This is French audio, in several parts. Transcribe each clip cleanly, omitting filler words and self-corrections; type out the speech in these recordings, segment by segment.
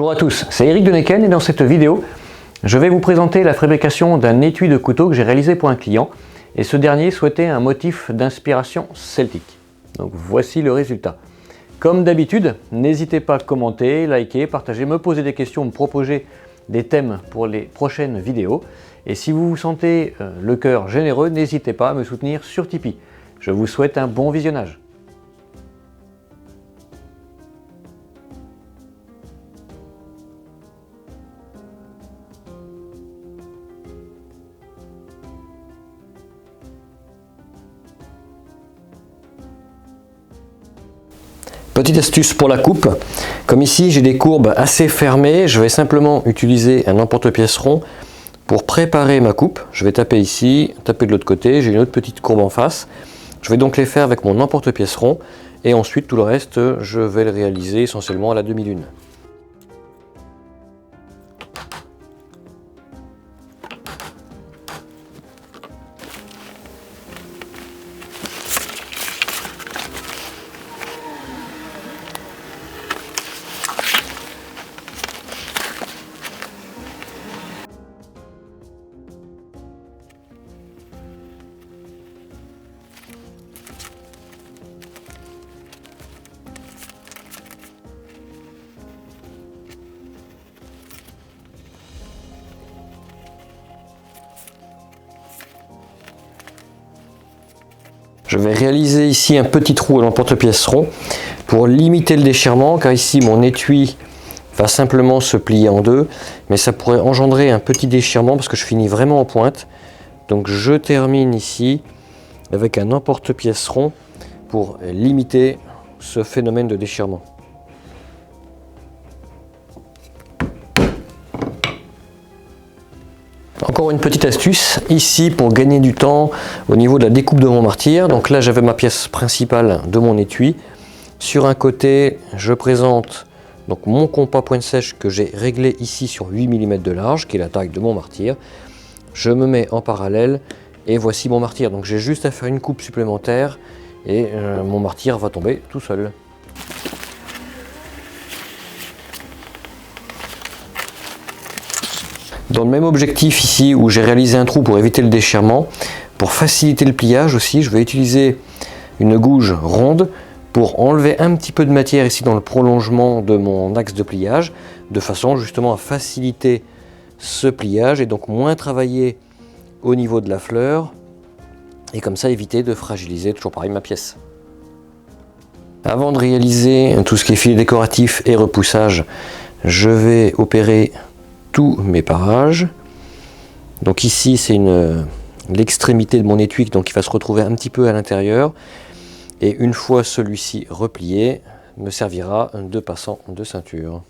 Bonjour à tous, c'est Eric de Neken et dans cette vidéo, je vais vous présenter la fabrication d'un étui de couteau que j'ai réalisé pour un client et ce dernier souhaitait un motif d'inspiration celtique. Donc voici le résultat. Comme d'habitude, n'hésitez pas à commenter, liker, partager, me poser des questions, me proposer des thèmes pour les prochaines vidéos. Et si vous vous sentez le cœur généreux, n'hésitez pas à me soutenir sur Tipeee. Je vous souhaite un bon visionnage. Petite astuce pour la coupe, comme ici j'ai des courbes assez fermées, je vais simplement utiliser un emporte-pièce rond pour préparer ma coupe. Je vais taper ici, taper de l'autre côté, j'ai une autre petite courbe en face. Je vais donc les faire avec mon emporte-pièce rond et ensuite tout le reste je vais le réaliser essentiellement à la demi-lune. Je vais réaliser ici un petit trou à l'emporte-pièce rond pour limiter le déchirement, car ici mon étui va simplement se plier en deux, mais ça pourrait engendrer un petit déchirement parce que je finis vraiment en pointe. Donc je termine ici avec un emporte-pièce rond pour limiter ce phénomène de déchirement. Encore une petite astuce ici pour gagner du temps au niveau de la découpe de mon martyr. Donc là j'avais ma pièce principale de mon étui. Sur un côté je présente donc mon compas pointe sèche que j'ai réglé ici sur 8 mm de large, qui est la taille de mon martyr. Je me mets en parallèle et voici mon martyr. Donc j'ai juste à faire une coupe supplémentaire et mon martyr va tomber tout seul. Dans le même objectif ici où j'ai réalisé un trou pour éviter le déchirement, pour faciliter le pliage aussi, je vais utiliser une gouge ronde pour enlever un petit peu de matière ici dans le prolongement de mon axe de pliage, de façon justement à faciliter ce pliage et donc moins travailler au niveau de la fleur et comme ça éviter de fragiliser toujours pareil ma pièce. Avant de réaliser tout ce qui est filet décoratif et repoussage, je vais opérer tous mes parages. Donc ici c'est l'extrémité de mon étui donc qui va se retrouver un petit peu à l'intérieur et une fois celui-ci replié me servira de passant de ceinture.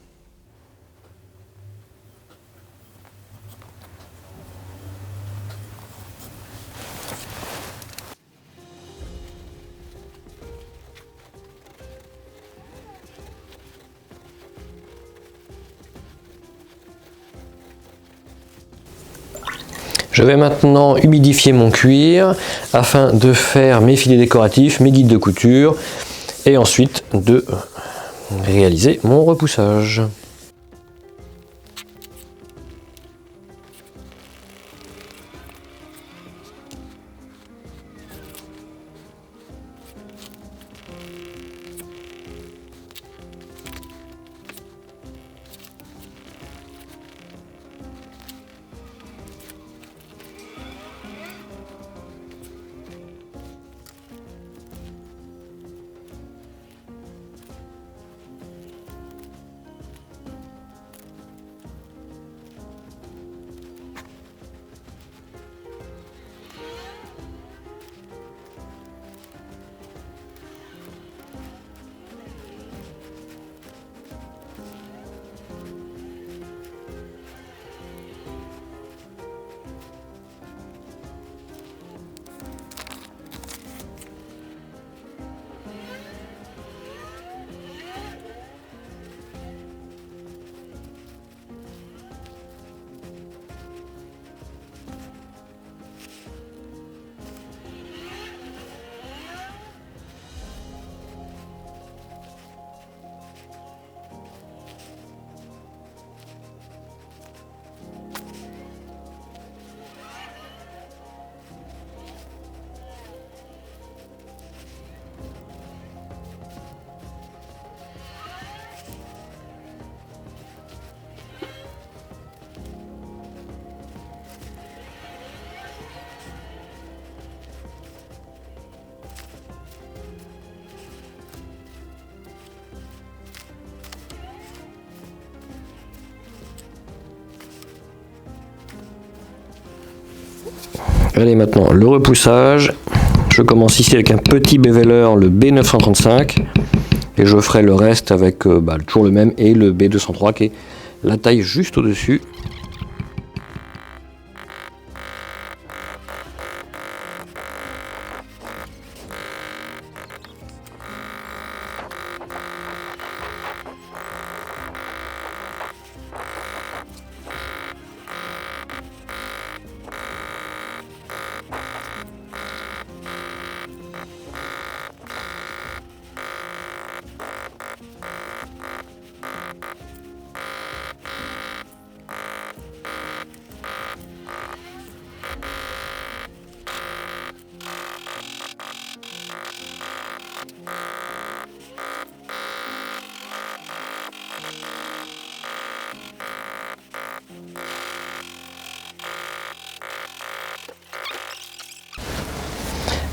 Je vais maintenant humidifier mon cuir afin de faire mes filets décoratifs, mes guides de couture et ensuite de réaliser mon repoussage. Allez, maintenant le repoussage. Je commence ici avec un petit bévelleur, le B935, et je ferai le reste avec toujours le même et le B203 qui est la taille juste au-dessus.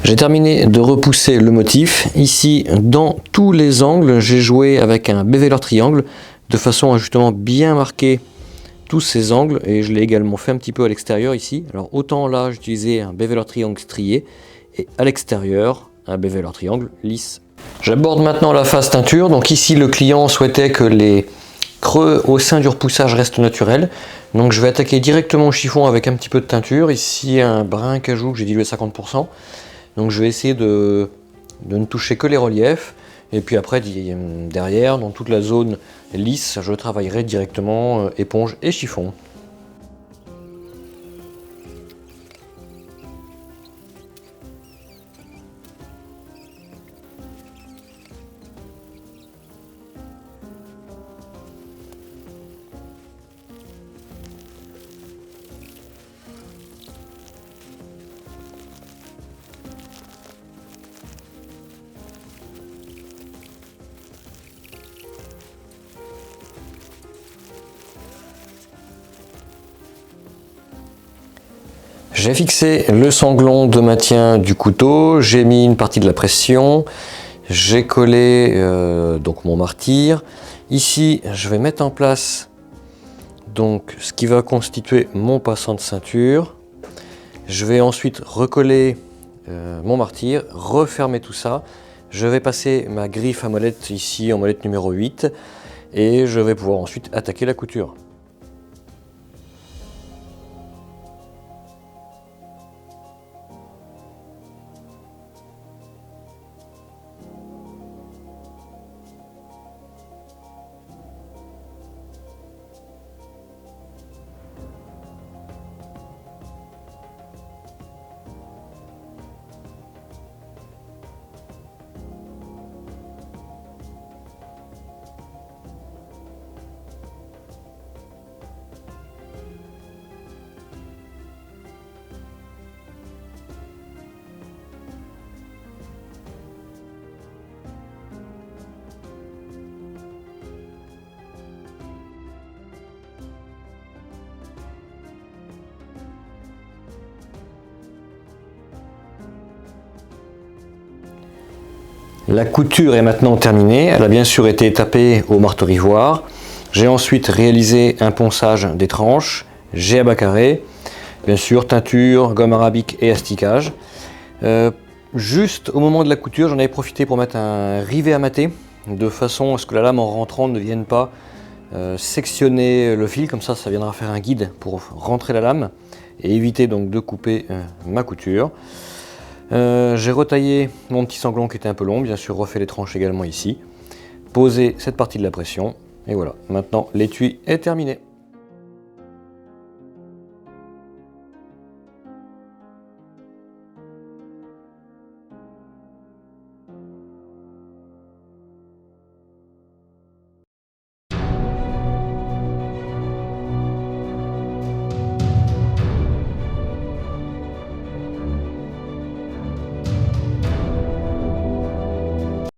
J'ai terminé de repousser le motif. Ici, dans tous les angles, j'ai joué avec un bévelleur triangle de façon à justement bien marquer tous ces angles, et je l'ai également fait un petit peu à l'extérieur ici. Alors autant là, j'ai utilisé un bévelleur triangle strié, et à l'extérieur, un bévelleur triangle lisse. J'aborde maintenant la phase teinture. Donc ici, le client souhaitait que les creux au sein du repoussage restent naturels. Donc je vais attaquer directement au chiffon avec un petit peu de teinture. Ici, un brin cajou que j'ai dilué à 50%. Donc je vais essayer de ne toucher que les reliefs, et puis après derrière, dans toute la zone lisse, je travaillerai directement éponge et chiffon. J'ai fixé le sanglon de maintien du couteau, j'ai mis une partie de la pression, j'ai collé donc mon martyr. Ici, je vais mettre en place donc ce qui va constituer mon passant de ceinture. Je vais ensuite recoller mon martyr, refermer tout ça. Je vais passer ma griffe à molette ici en molette numéro 8, et je vais pouvoir ensuite attaquer la couture. La couture est maintenant terminée, elle a bien sûr été tapée au marteau-ivoire. J'ai ensuite réalisé un ponçage des tranches, jet à bas carré, bien sûr teinture, gomme arabique et asticage. Juste au moment de la couture, j'en avais profité pour mettre un rivet à mater, de façon à ce que la lame en rentrant ne vienne pas sectionner le fil, comme ça viendra faire un guide pour rentrer la lame et éviter donc de couper ma couture. J'ai retaillé mon petit sanglon qui était un peu long, bien sûr refait les tranches également ici, posé cette partie de la pression, et voilà, maintenant l'étui est terminé.